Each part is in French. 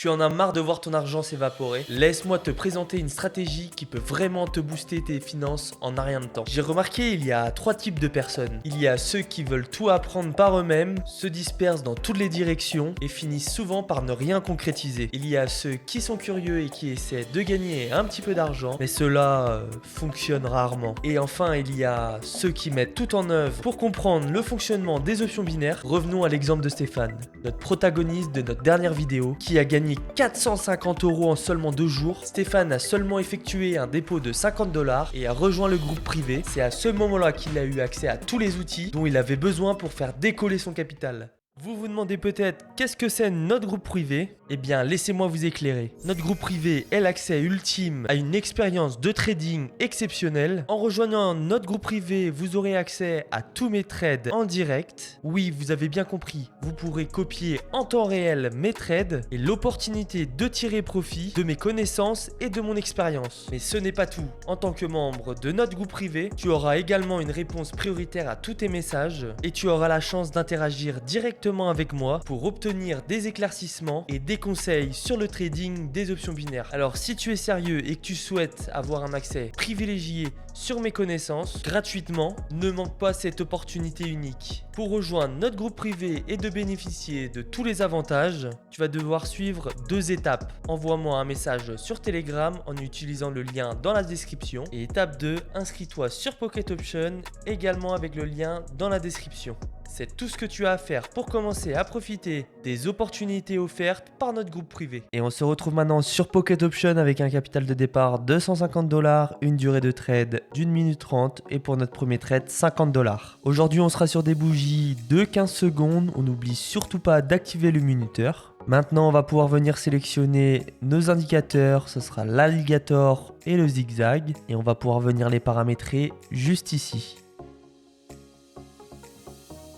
Tu en as marre de voir ton argent s'évaporer? Laisse-moi te présenter une stratégie qui peut vraiment te booster tes finances en un rien de temps. J'ai remarqué il y a 3 types de personnes. Il y a ceux qui veulent tout apprendre par eux-mêmes, se dispersent dans toutes les directions et finissent souvent par ne rien concrétiser. Il y a ceux qui sont curieux et qui essaient de gagner un petit peu d'argent, mais cela fonctionne rarement. Et enfin, il y a ceux qui mettent tout en œuvre pour comprendre le fonctionnement des options binaires. Revenons à l'exemple de Stéphane, notre protagoniste de notre dernière vidéo, qui a gagné 450 € en seulement 2 jours. Stéphane a seulement effectué un dépôt de 50 $ et a rejoint le groupe privé. C'est à ce moment-là qu'il a eu accès à tous les outils dont il avait besoin pour faire décoller son capital. Vous vous demandez peut-être qu'est-ce que c'est notre groupe privé? Eh bien, laissez-moi vous éclairer. Notre groupe privé est l'accès ultime à une expérience de trading exceptionnelle. En rejoignant notre groupe privé, vous aurez accès à tous mes trades en direct. Oui, vous avez bien compris, vous pourrez copier en temps réel mes trades et l'opportunité de tirer profit de mes connaissances et de mon expérience. Mais ce n'est pas tout. En tant que membre de notre groupe privé, tu auras également une réponse prioritaire à tous tes messages et tu auras la chance d'interagir directement avec moi pour obtenir des éclaircissements et des conseils sur le trading des options binaires. Alors si tu es sérieux et que tu souhaites avoir un accès privilégié sur mes connaissances gratuitement, ne manque pas cette opportunité unique. Pour rejoindre notre groupe privé et de bénéficier de tous les avantages, tu vas devoir suivre 2 étapes. Envoie-moi un message sur Telegram en utilisant le lien dans la description. Et étape 2, inscris-toi sur Pocket Option également avec le lien dans la description. C'est tout ce que tu as à faire pour commencer à profiter des opportunités offertes par notre groupe privé. Et on se retrouve maintenant sur Pocket Option avec un capital de départ de 150 $, une durée de trade d'1 minute 30 et pour notre premier trade 50 $. Aujourd'hui on sera sur des bougies de 15 secondes, on n'oublie surtout pas d'activer le minuteur. Maintenant on va pouvoir venir sélectionner nos indicateurs, ce sera l'alligator et le zigzag et on va pouvoir venir les paramétrer juste ici.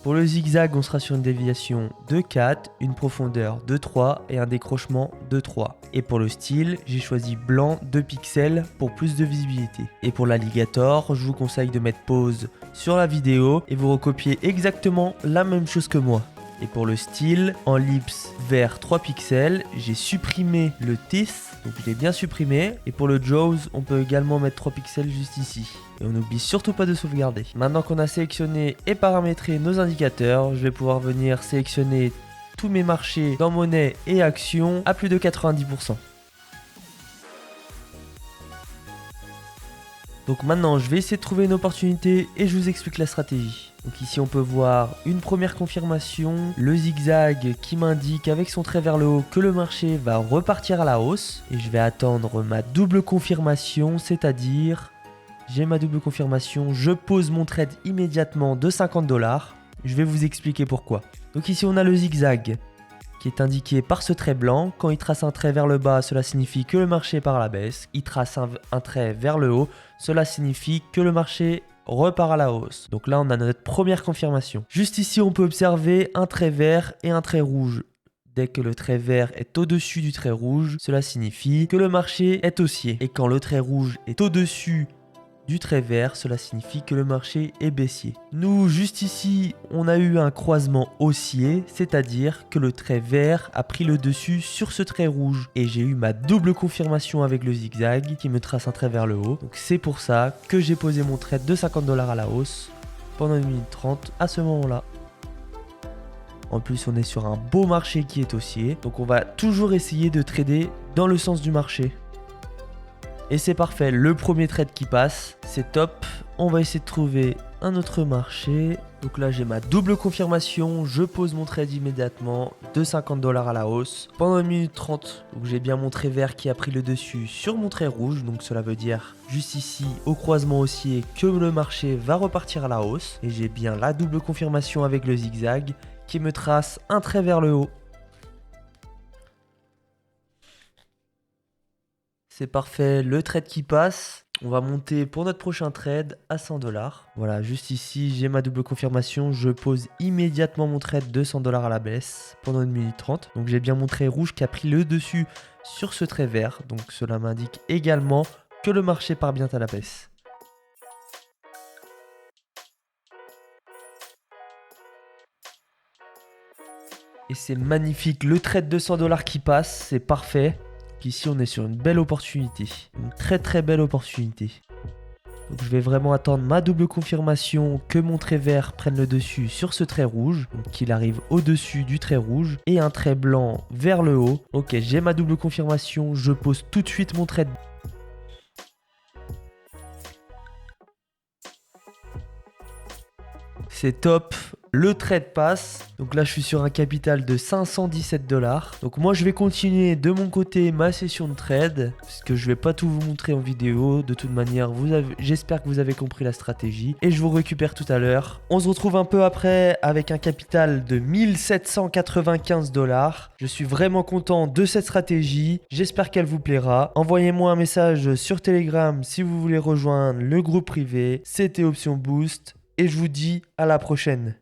Pour le zigzag, on sera sur une déviation de 4, une profondeur de 3 et un décrochement de 3. Et pour le style, j'ai choisi blanc 2 pixels pour plus de visibilité. Et pour l'alligator, je vous conseille de mettre pause sur la vidéo et vous recopiez exactement la même chose que moi. Et pour le style, en lips vert 3 pixels, j'ai supprimé le teeth, donc il est bien supprimé. Et pour le jaws, on peut également mettre 3 pixels juste ici. Et on n'oublie surtout pas de sauvegarder. Maintenant qu'on a sélectionné et paramétré nos indicateurs, je vais pouvoir venir sélectionner tous mes marchés dans monnaie et actions à plus de 90%. Donc maintenant, je vais essayer de trouver une opportunité et je vous explique la stratégie. Donc ici, on peut voir une première confirmation, le zigzag qui m'indique avec son trait vers le haut que le marché va repartir à la hausse. Et je vais attendre ma double confirmation, c'est-à-dire, j'ai ma double confirmation, je pose mon trade immédiatement de 50 $. Je vais vous expliquer pourquoi. Donc ici, on a le zigzag qui est indiqué par ce trait blanc. Quand il trace un trait vers le bas, cela signifie que le marché part à la baisse. Il trace un trait vers le haut, cela signifie que le marché repart à la hausse. Donc là, on a notre première confirmation. Juste ici, on peut observer un trait vert et un trait rouge. Dès que le trait vert est au-dessus du trait rouge, cela signifie que le marché est haussier. Et quand le trait rouge est au-dessus du trait vert, cela signifie que le marché est baissier. Nous, juste ici, on a eu un croisement haussier, c'est-à-dire que le trait vert a pris le dessus sur ce trait rouge. Et j'ai eu ma double confirmation avec le zigzag qui me trace un trait vers le haut. Donc c'est pour ça que j'ai posé mon trade de 50 $ à la hausse pendant 1 minute 30 à ce moment-là. En plus, on est sur un beau marché qui est haussier. Donc on va toujours essayer de trader dans le sens du marché. Et c'est parfait, le premier trade qui passe, c'est top. On va essayer de trouver un autre marché. Donc là, j'ai ma double confirmation. Je pose mon trade immédiatement de 50 $ à la hausse pendant 1 minute 30. Donc j'ai bien mon trait vert qui a pris le dessus sur mon trait rouge. Donc cela veut dire juste ici, au croisement haussier, que le marché va repartir à la hausse. Et j'ai bien la double confirmation avec le zigzag qui me trace un trait vers le haut. C'est parfait, le trade qui passe. On va monter pour notre prochain trade à 100 $. Voilà, juste ici, j'ai ma double confirmation. Je pose immédiatement mon trade de 100 $ à la baisse pendant 1 minute 30. Donc j'ai bien mon trait rouge qui a pris le dessus sur ce trait vert. Donc cela m'indique également que le marché part bien à la baisse. Et c'est magnifique. Le trade de 100 $ qui passe, c'est parfait. Donc ici, on est sur une belle opportunité. Une très très belle opportunité. Donc je vais vraiment attendre ma double confirmation que mon trait vert prenne le dessus sur ce trait rouge. Donc qu'il arrive au-dessus du trait rouge. Et un trait blanc vers le haut. Ok, j'ai ma double confirmation. Je pose tout de suite mon trait. C'est top. Le trade passe. Donc là, je suis sur un capital de 517 $. Donc moi, je vais continuer de mon côté ma session de trade. Parce que je vais pas tout vous montrer en vidéo. De toute manière, j'espère que vous avez compris la stratégie. Et je vous récupère tout à l'heure. On se retrouve un peu après avec un capital de 1795 $. Je suis vraiment content de cette stratégie. J'espère qu'elle vous plaira. Envoyez-moi un message sur Telegram si vous voulez rejoindre le groupe privé. C'était Option Boost. Et je vous dis à la prochaine.